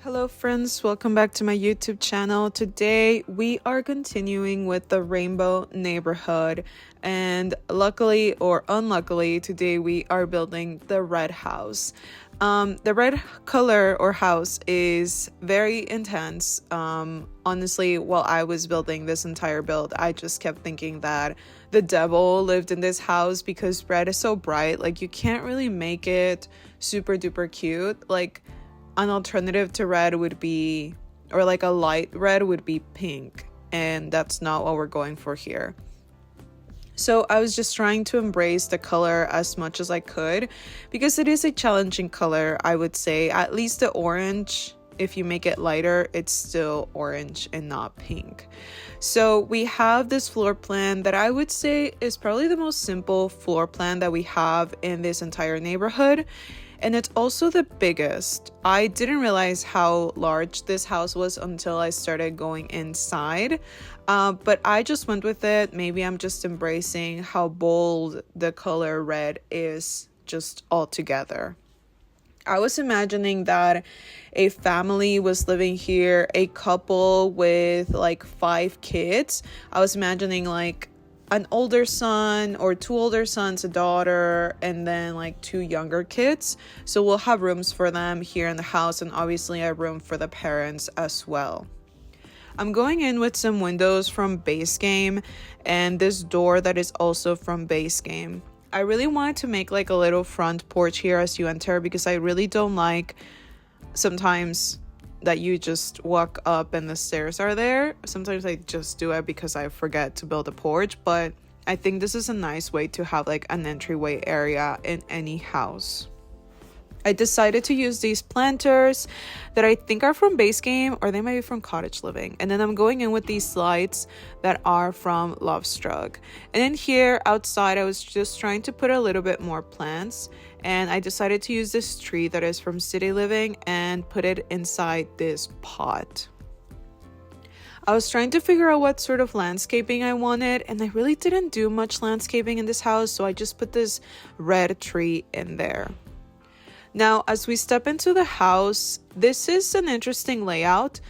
Hello friends, welcome back to my YouTube channel. Today we are continuing with the Rainbow Neighborhood, and luckily or unluckily today we are building the red house. The red color or house is very intense. Honestly, while I was building this entire build, I just kept thinking that the devil lived in this house because red is so bright. Like, you can't really make it super duper cute. Like, an alternative to red would be, or like a light red would be pink, and that's not what we're going for here. So I was just trying to embrace the color as much as I could because it is a challenging color, I would say. At least the orange, if you make it lighter, it's still orange and not pink. So we have this floor plan that I would say is probably the most simple floor plan that we have in this entire neighborhood. And it's also the biggest. I didn't realize how large this house was until I started going inside. But I just went with it. Maybe I'm just embracing how bold the color red is just altogether. I was imagining that a family was living here, a couple with like 5 kids. I was imagining like an older son or 2 older sons, a daughter, and then like 2 younger kids. So we'll have rooms for them here in the house, and obviously a room for the parents as well. I'm going in with some windows from Base Game and this door that is also from Base Game. I really wanted to make like a little front porch here as you enter because I really don't like sometimes that you just walk up and the stairs are there. Sometimes I just do it because I forget to build a porch, but I think this is a nice way to have like an entryway area in any house. I decided to use these planters that I think are from Base Game, or they might be from Cottage Living. And then I'm going in with these slides that are from Lovestruck. And then here outside, I was just trying to put a little bit more plants. And I decided to use this tree that is from City Living and put it inside this pot. I was trying to figure out what sort of landscaping I wanted, and I really didn't do much landscaping in this house, so I just put this red tree in there. Now, as we step into the house, this is an interesting layout.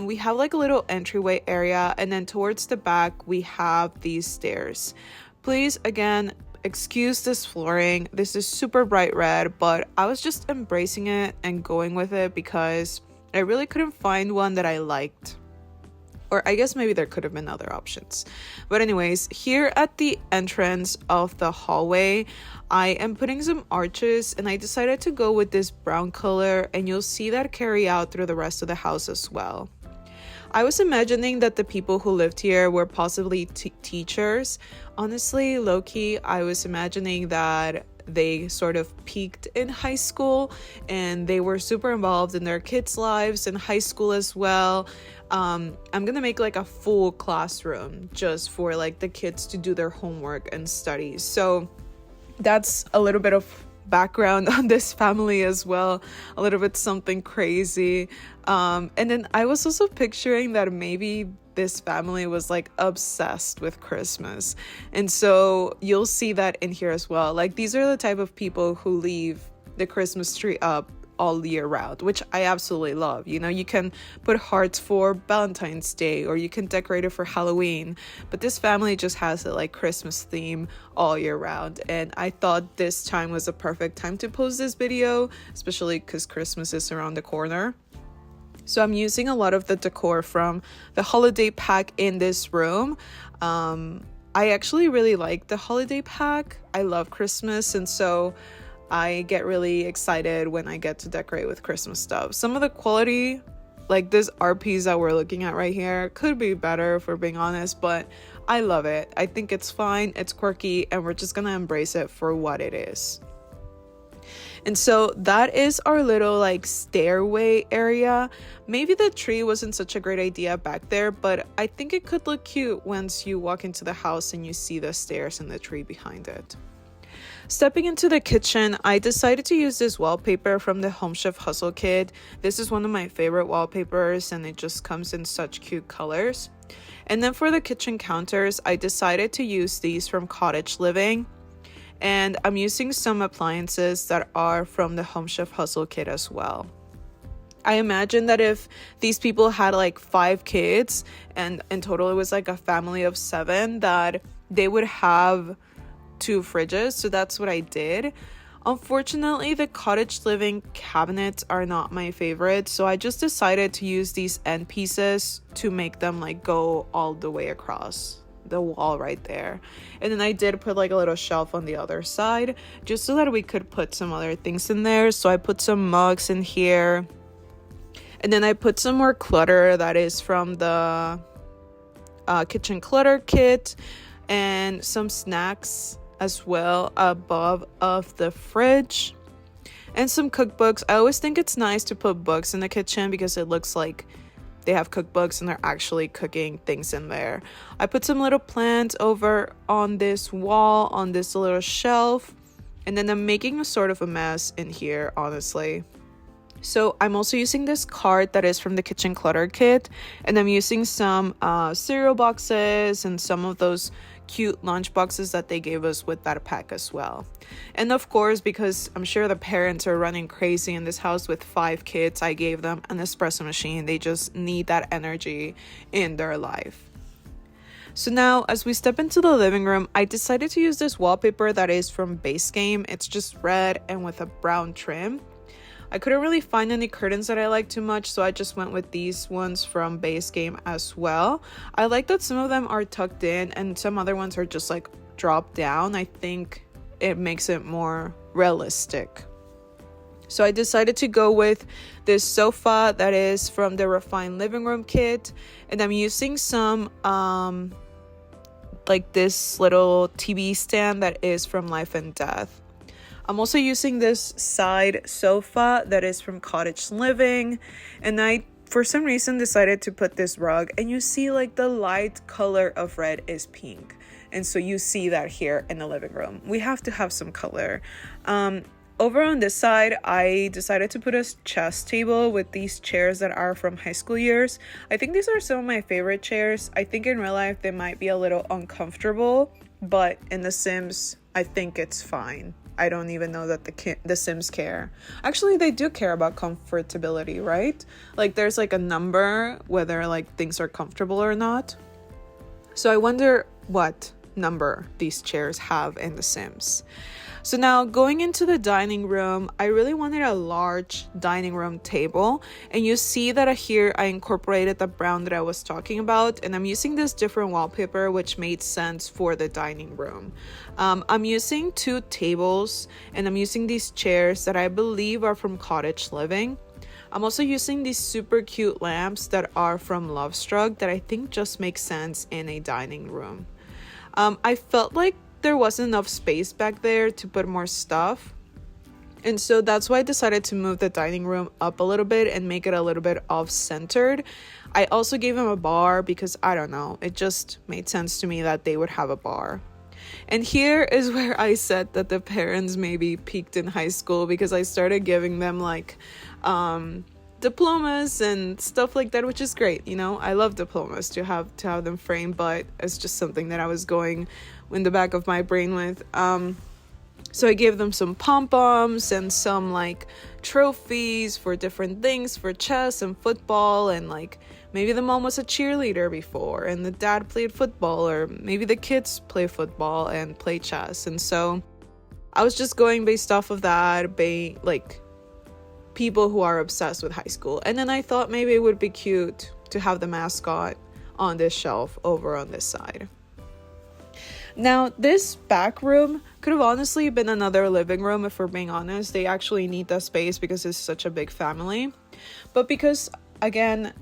We have like a little entryway area, and then towards the back, we have these stairs. Please, again, excuse this flooring. This is super bright red, but I was just embracing it and going with it because I really couldn't find one that I liked. Or I guess maybe there could have been other options. But anyways, here at the entrance of the hallway, I am putting some arches, and I decided to go with this brown color, and you'll see that carry out through the rest of the house as well. I was imagining that the people who lived here were possibly teachers. Honestly, low-key, I was imagining that they sort of peaked in high school and they were super involved in their kids' lives in high school as well. I'm gonna make like a full classroom just for like the kids to do their homework and studies. So that's a little bit of background on this family as well, a little bit something crazy. And then I was also picturing that maybe this family was like obsessed with Christmas, and so you'll see that in here as well. Like, these are the type of people who leave the Christmas tree up all year round, which I absolutely love. You know, you can put hearts for Valentine's Day, or you can decorate it for Halloween, but this family just has a like Christmas theme all year round, and I thought this time was a perfect time to post this video, especially because Christmas is around the corner. So I'm using a lot of the decor from the holiday pack in this room. I actually really like the holiday pack. I love Christmas, and so I get really excited when I get to decorate with Christmas stuff. Some of the quality, like this art piece that we're looking at right here, could be better if we're being honest, but I love it. I think it's fine, it's quirky, and we're just gonna embrace it for what it is. And so that is our little like stairway area. Maybe the tree wasn't such a great idea back there, but I think it could look cute once you walk into the house and you see the stairs and the tree behind it. Stepping into the kitchen, I decided to use this wallpaper from the Home Chef Hustle Kit. This is one of my favorite wallpapers, and it just comes in such cute colors. And then for the kitchen counters, I decided to use these from Cottage Living. And I'm using some appliances that are from the Home Chef Hustle Kit as well. I imagine that if these people had like 5 kids and in total it was like a family of 7, that they would have 2 fridges. So that's what I did. Unfortunately, the cottage living cabinets are not my favorite, so I just decided to use these end pieces to make them like go all the way across the wall right there. And then I did put like a little shelf on the other side just so that we could put some other things in there. So I put some mugs in here, and then I put some more clutter that is from the kitchen clutter kit, and some snacks as well above of the fridge, and some cookbooks. I always think it's nice to put books in the kitchen because it looks like they have cookbooks and they're actually cooking things in there. I put some little plants over on this wall, on this little shelf, and then I'm making a sort of a mess in here, honestly. So I'm also using this cart that is from the kitchen clutter kit, and I'm using some cereal boxes and some of those cute lunch boxes that they gave us with that pack as well. And of course, because I'm sure the parents are running crazy in this house with 5 kids, I gave them an espresso machine. They just need that energy in their life. So now, as we step into the living room, I decided to use this wallpaper that is from Base Game. It's just red and with a brown trim. I couldn't really find any curtains that I like too much, so I just went with these ones from Base Game as well. I like that some of them are tucked in and some other ones are just like dropped down. I think it makes it more realistic. So I decided to go with this sofa that is from the Refined Living Room kit, and I'm using some like this little TV stand that is from Life and Death. I'm also using this side sofa that is from Cottage Living, and I for some reason decided to put this rug, and you see like the light color of red is pink, and so you see that here in the living room. We have to have some color. Over on this side, I decided to put a chess table with these chairs that are from high school years. I think these are some of my favorite chairs. I think in real life they might be a little uncomfortable, but in The Sims, I think it's fine. I don't even know that the Sims care. Actually, they do care about comfortability, right? Like there's like a number whether like things are comfortable or not. So I wonder what number these chairs have in The Sims. So now going into the dining room, I really wanted a large dining room table, and you see that here I incorporated the brown that I was talking about, and I'm using this different wallpaper which made sense for the dining room. I'm using 2 tables, and I'm using these chairs that I believe are from Cottage Living. I'm also using these super cute lamps that are from Lovestruck that I think just make sense in a dining room. I felt like there wasn't enough space back there to put more stuff, and so that's why I decided to move the dining room up a little bit and make it a little bit off-centered. I also gave them a bar because I don't know, it just made sense to me that they would have a bar. And here is where I said that the parents maybe peaked in high school, because I started giving them like diplomas and stuff like that, which is great. You know, I love diplomas to have them framed, but it's just something that I was going in the back of my brain with. So I gave them some pom-poms and some like trophies for different things for chess and football, and like maybe the mom was a cheerleader before and the dad played football, or maybe the kids play football and play chess. And so I was just going based off of that, like people who are obsessed with high school. And then I thought maybe it would be cute to have the mascot on this shelf over on this side. Now, this back room could have honestly been another living room, if we're being honest. They actually need that space because it's such a big family. But because, again,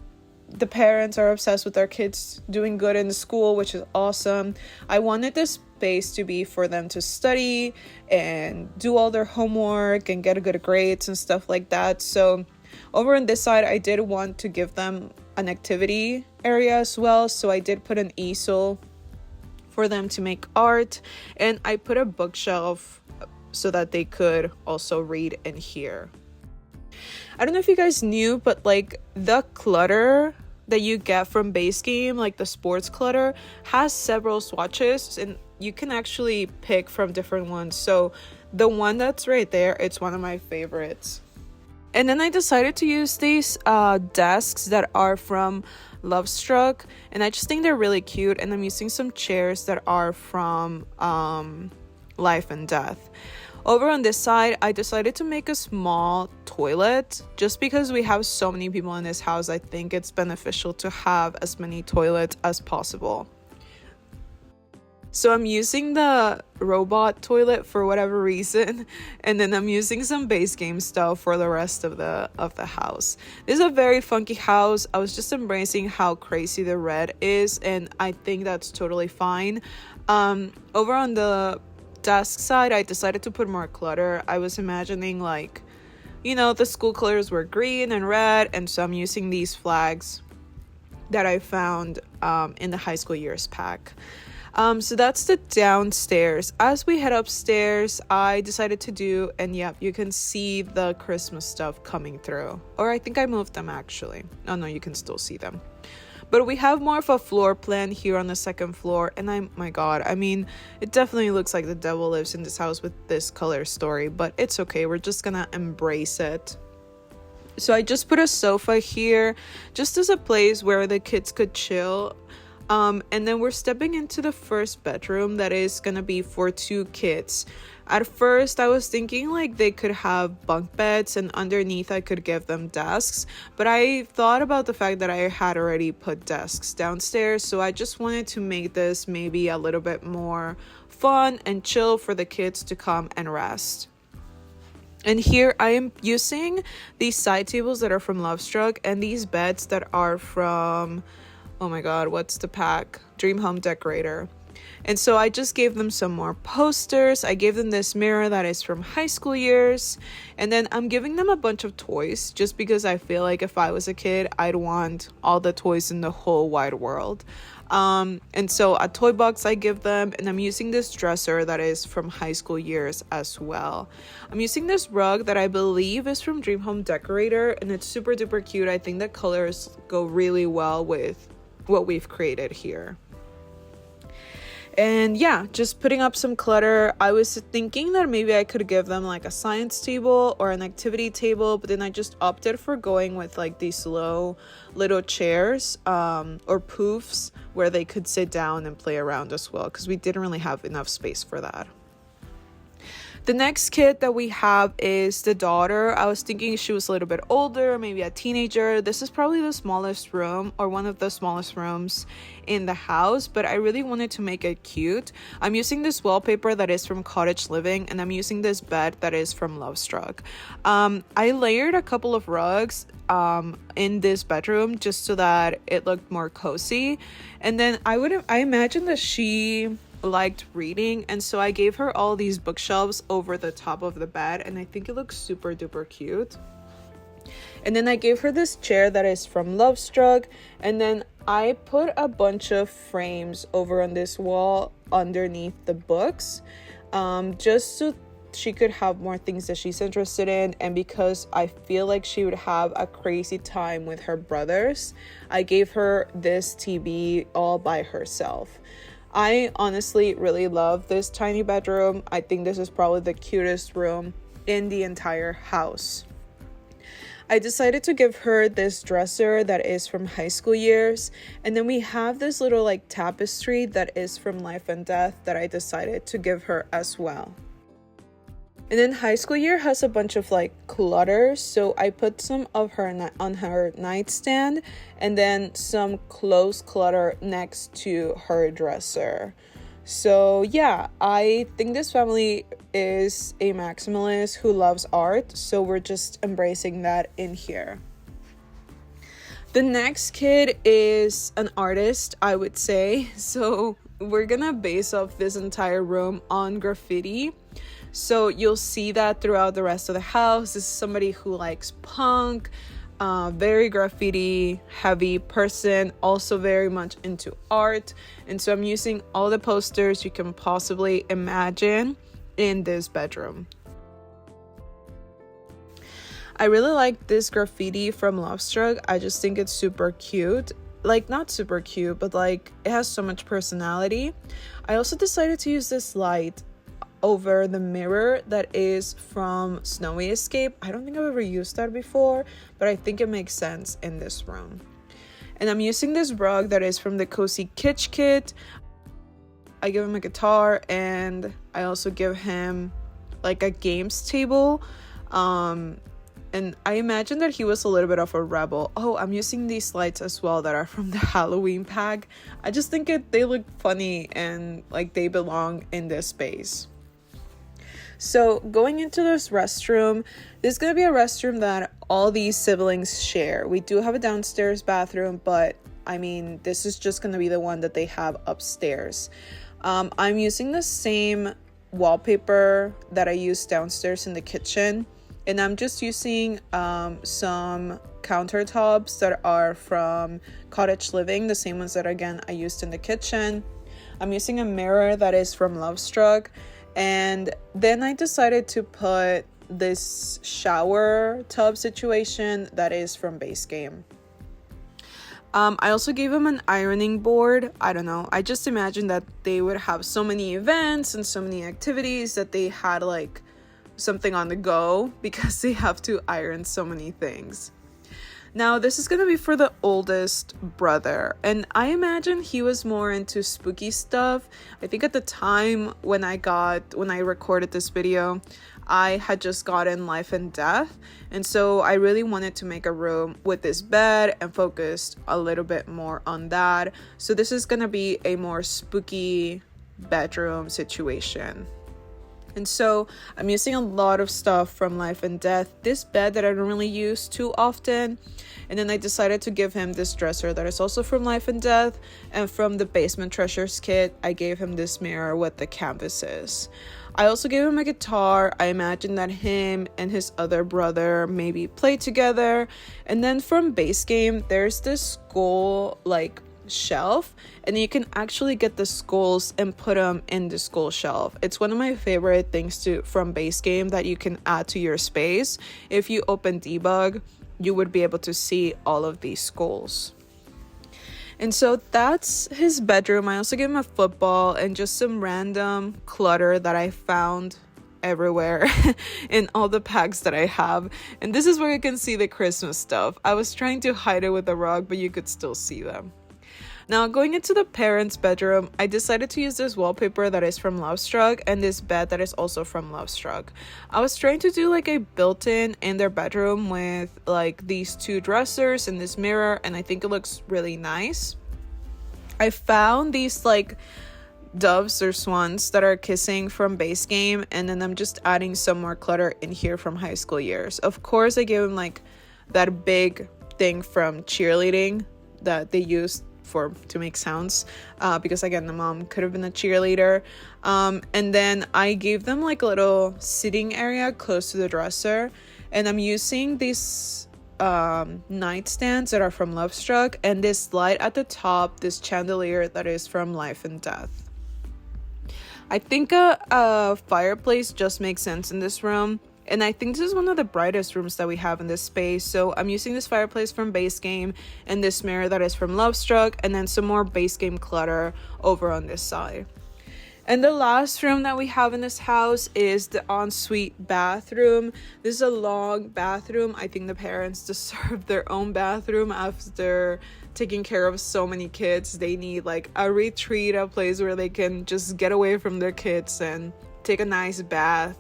the parents are obsessed with their kids doing good in school, which is awesome, I wanted this space to be for them to study and do all their homework and get good grades and stuff like that. So over on this side, I did want to give them an activity area as well. So I did put an easel for them to make art, and I put a bookshelf so that they could also read in here. I don't know if you guys knew, but like the clutter that you get from Base Game, like the sports clutter, has several swatches, and you can actually pick from different ones. So the one that's right there, it's one of my favorites. And then I decided to use these desks that are from Lovestruck, and I just think they're really cute. And I'm using some chairs that are from Life and Death. Over on this side, I decided to make a small toilet just because we have so many people in this house. I think it's beneficial to have as many toilets as possible. So I'm using the robot toilet for whatever reason, and then I'm using some base game stuff for the rest of the house. This is a very funky house. I was just embracing how crazy the red is, and I think that's totally fine. Over on the desk side, I decided to put more clutter. I was imagining like, the school colors were green and red, and so I'm using these flags that I found in the high school years pack. So that's the downstairs. As we head upstairs, I decided to do, and yep, you can see the Christmas stuff coming through. Or I think I moved them actually. Oh no, you can still see them. But we have more of a floor plan here on the second floor, and my god, I mean, it definitely looks like the devil lives in this house with this color story, but it's okay, we're just gonna embrace it. So I just put a sofa here, just as a place where the kids could chill. And then we're stepping into the first bedroom that is gonna be for 2 kids. At first, I was thinking like they could have bunk beds and underneath I could give them desks, but I thought about the fact that I had already put desks downstairs, so I just wanted to make this maybe a little bit more fun and chill for the kids to come and rest. And here I am using these side tables that are from Lovestruck and these beds that are from, oh my god, what's the pack? Dream Home Decorator. And so I just gave them some more posters. I gave them this mirror that is from high school years. And then I'm giving them a bunch of toys just because I feel like if I was a kid, I'd want all the toys in the whole wide world. And so a toy box I give them, and I'm using this dresser that is from high school years as well. I'm using this rug that I believe is from Dream Home Decorator, and it's super duper cute. I think the colors go really well with what we've created here. And yeah, just putting up some clutter. I was thinking that maybe I could give them like a science table or an activity table, but then I just opted for going with like these low little chairs or poofs where they could sit down and play around as well, because we didn't really have enough space for that. The next kid that we have is the daughter. I was thinking she was a little bit older, maybe a teenager. This is probably the smallest room or one of the smallest rooms in the house, but I really wanted to make it cute. I'm using this wallpaper that is from Cottage Living, and I'm using this bed that is from Lovestruck. I layered a couple of rugs in this bedroom just so that it looked more cozy. And then I imagine that she liked reading, and so I gave her all these bookshelves over the top of the bed, and I think it looks super duper cute. And then I gave her this chair that is from Lovestruck, and then I put a bunch of frames over on this wall underneath the books, just so she could have more things that she's interested in. And because I feel like she would have a crazy time with her brothers, I gave her this TV all by herself. I honestly really love this tiny bedroom. I think this is probably the cutest room in the entire house. I decided to give her this dresser that is from high school years, and then we have this little like tapestry that is from Life and Death that I decided to give her as well. And then high school year has a bunch of like clutter, so I put some of her on her nightstand, and then some clothes clutter next to her dresser. So yeah, I think this family is a maximalist who loves art, so we're just embracing that in here. The next kid is an artist, I would say, so we're gonna base off this entire room on graffiti. So you'll see that throughout the rest of the house. This is somebody who likes punk, very graffiti heavy person, also very much into art. And so I'm using all the posters you can possibly imagine in this bedroom. I really like this graffiti from Lovestruck. I just think it's super cute. Like, not super cute, but like it has so much personality. I also decided to use this light over the mirror that is from Snowy Escape. I don't think I've ever used that before, but I think it makes sense in this room. And I'm using this rug that is from the Cozy Kitsch kit. I give him a guitar, and I also give him like a games table. And I imagine that he was a little bit of a rebel. Oh, I'm using these lights as well that are from the Halloween pack. I just think they look funny and like they belong in this space. So going into this restroom, this is going to be a restroom that all these siblings share. We do have a downstairs bathroom, but I mean, this is just going to be the one that they have upstairs. I'm using the same wallpaper that I used downstairs in the kitchen. And I'm just using some countertops that are from Cottage Living, the same ones that, again, I used in the kitchen. I'm using a mirror that is from Lovestruck. And then I decided to put this shower tub situation that is from Base Game. I also gave him an ironing board. I don't know. I just imagined that they would have so many events and so many activities that they had like something on the go because they have to iron so many things. Now this is gonna be for the oldest brother, and I imagine he was more into spooky stuff. I think at the time when I recorded this video, I had just gotten Life and Death, and so I really wanted to make a room with this bed and focused a little bit more on that. So this is gonna be a more spooky bedroom situation. And so I'm using a lot of stuff from Life and Death. This bed that I don't really use too often. And then I decided to give him this dresser that is also from Life and Death. And from the Basement Treasures kit, I gave him this mirror with the canvases. I also gave him a guitar. I imagine that him and his other brother maybe play together. And then from Base Game, there's this skull like shelf, and you can actually get the skulls and put them in the skull shelf. It's one of my favorite things from Base Game that you can add to your space. If you open debug, you would be able to see all of these skulls. And so that's his bedroom. I also gave him a football and just some random clutter that I found everywhere in all the packs that I have. And this is where you can see the Christmas stuff. I was trying to hide it with the rug, but you could still see them. Now, going into the parents' bedroom, I decided to use this wallpaper that is from Lovestruck and this bed that is also from Lovestruck. I was trying to do like a built-in in their bedroom with like these two dressers and this mirror, and I think it looks really nice. I found these like doves or swans that are kissing from Base Game, and then I'm just adding some more clutter in here from High School Years. Of course, I gave him like that big thing from cheerleading that they used to make sounds, because again, the mom could have been a cheerleader. And then I gave them like a little sitting area close to the dresser, and I'm using these nightstands that are from Lovestruck, and this light at the top, this chandelier that is from Life and Death. I think a fireplace just makes sense in this room. And I think this is one of the brightest rooms that we have in this space. So I'm using this fireplace from Base Game and this mirror that is from Lovestruck, and then some more Base Game clutter over on this side. And the last room that we have in this house is the ensuite bathroom. This is a long bathroom. I think the parents deserve their own bathroom after taking care of so many kids. They need like a retreat, a place where they can just get away from their kids and take a nice bath.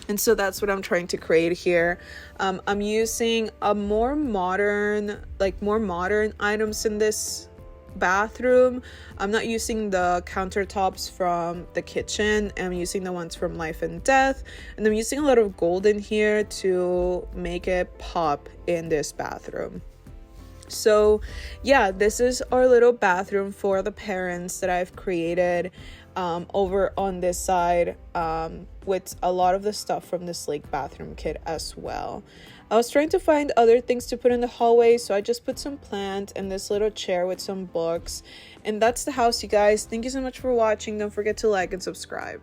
And so that's what I'm trying to create here. I'm using more modern items in this bathroom. I'm not using the countertops from the kitchen. I'm using the ones from Life and Death. And I'm using a lot of gold in here to make it pop in this bathroom. So yeah, this is our little bathroom for the parents that I've created over on this side, with a lot of the stuff from the Sleek bathroom kit as well. I was trying to find other things to put in the hallway, so I just put some plants and this little chair with some books. And that's the house, you guys. Thank you so much for watching. Don't forget to like and subscribe.